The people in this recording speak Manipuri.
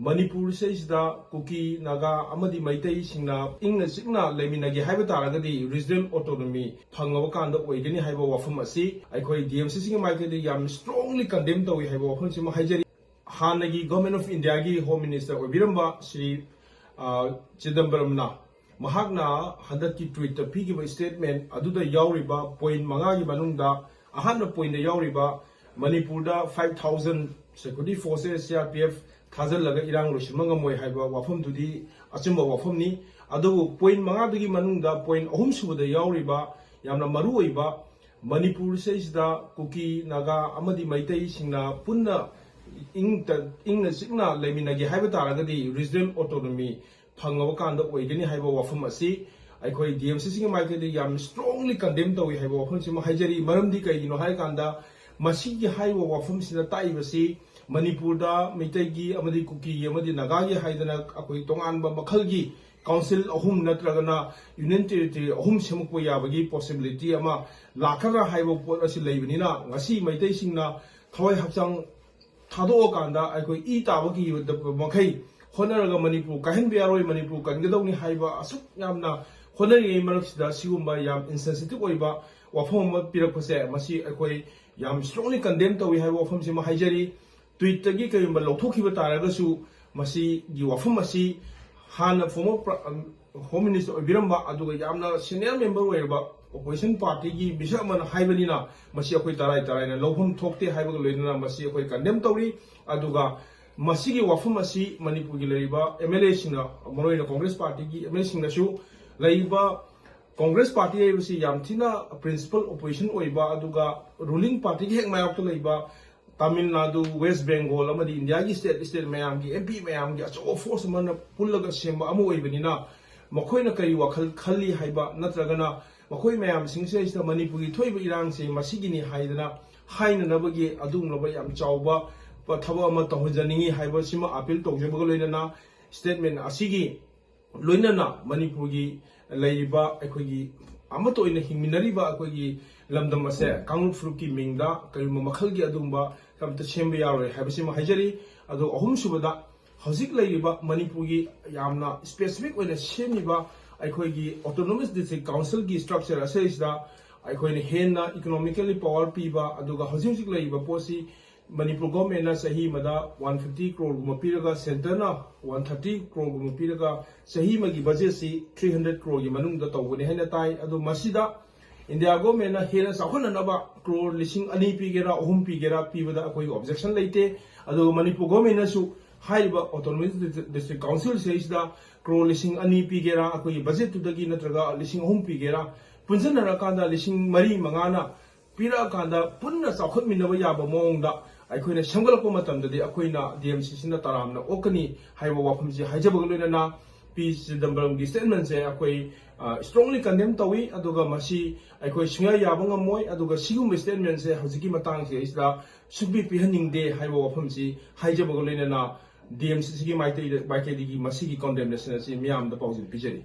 Manipur saysida Kuki Naga Amadi Maitei Singna English Signa Leminagi Habitaragadi regional autonomy Pangawakanda Wagani Haiba Wafumasi I call DMC Sing Michael Yam strongly condemned the Haiba Hunsima Hajari Hanagi Government of India Home Minister Obiramba Sri Chidambaramna Mahagna Hadaki Twitter Pigi statement Aduda Yauriba point Mangagi Manunda 100 point the Yauriba Manipurda 5,000 security forces CRPF Thazal Laga Irang Rushimangamoy Haiba Wafum to the Achimba Wafumni Adu point Mangadi Manunda point Homsu the Yauriba Yamna Maruiba Manipur says the Kuki Naga Amadi Maitei Singna Punda in the Signa Leminagi Habitaragadi regional autonomy Pangawakanda Wagani Haiba Wafumasi I call DMC Sing Michael Yam strongly condemned the Haiba Hunsima Hajari Maramdika Haikanda Masigi Haiba Wafum Sina Taibasi Manipurda Mitegi Amadi Kuki Yamadi Nagagi Haidana Akoi Tonganba Makalgi Council Ahum Natragana Union Territory Ahum Semukoyabagi possibility Ama Lakara Haiba Port Asilabanina Ngasi Maitei Singna Toy Hapsang Tado Kanda I could eat Abaki with the Makai Honaraga Manipur Kahin Biaroi Manipur Kangadoni Haiba Asuk Yamna Honari Marksda Siumba Yam insensitive Oiba Wafom Pirakose Masi Akoi Yam strongly condemned to we have Wafum Sima Hajari Twitter Gikayumba Lotoki Bataragasu Masi Giwafumasi Han former Home Minister Biramba Aduga Yamna senior member whereby opposition party gi Bishaman Haibanina Masi Akoi Tarai Tarai Lopum Tokte Haibagalina Masi Akoi condemned Tori Aduga Masigi Wafumasi Manipur Gilariba MLA Sina Moroina Congress Party gi MLA Singashu Laiba Congress Party Yamtina principal opposition Oiba Aduga ruling party Hek Mayapto Laiba Tamil Nadu, West Bengal, Amadi India state Mayamgi, MP Mayamgi, so force Mana Pulaga Simba Amu Ebenina, Makoina Kariwa Kali Haiba, Natragana, Makoi Mayam Sing says the Manipuri Toiba Iran say Masigini Haidana, Haina Nabagi, Adum Nabayam Chauba, but Tawama Tahuzani Haiba Sima Apil to Jabagolina statement Asigi, Luinana, Manipuri, Laiba, Equigi, Amato in a Himinariba, Equigi, Lamdamase, Kang Fruki Mingda, Kayuma Makalgi Adumba, Come to Chembiare, Habisima Hajari, Ado Ahum Subada, Hazik Laiba, Manipugi, Yamna, specific when a Shemiba, Ikogi, Autonomous District Council gi structure says that Ikoin Hena, economically power Piba, Aduga Hazik Laiba Posi, Manipur government Sahi Mada, 150 crore Gumapiraga, Centena, 130 crore Gumapiraga, Sahi Magi Bajesi, 300 crore Yamanung the Tawani Henatai, Adu Masida. India government na hena sakona naba crore lising ani pigera ohum pigera pibada koi objection leite ado Manipur government na su haiba autonomous district council says da crore lising ani pigera koi budget to dagi natraga lising ohum pigera punjana rakanda lising mari mangana pira kanda punna sakhot minaba yaba mongda aikoina shangalako matamdadi akoina DMC sina taramna okani haiba wafumji haijabagloina na Peace Dambaram statement say akoi strongly condemn tawi aduga masi akoi singa yabanga moy aduga sigum statement say hojiki matang se isda should be pihaning de haiba wafamsi haijabagolena na DMC sigi maite baike digi masi gi condemnation si miam da pawjin pijeri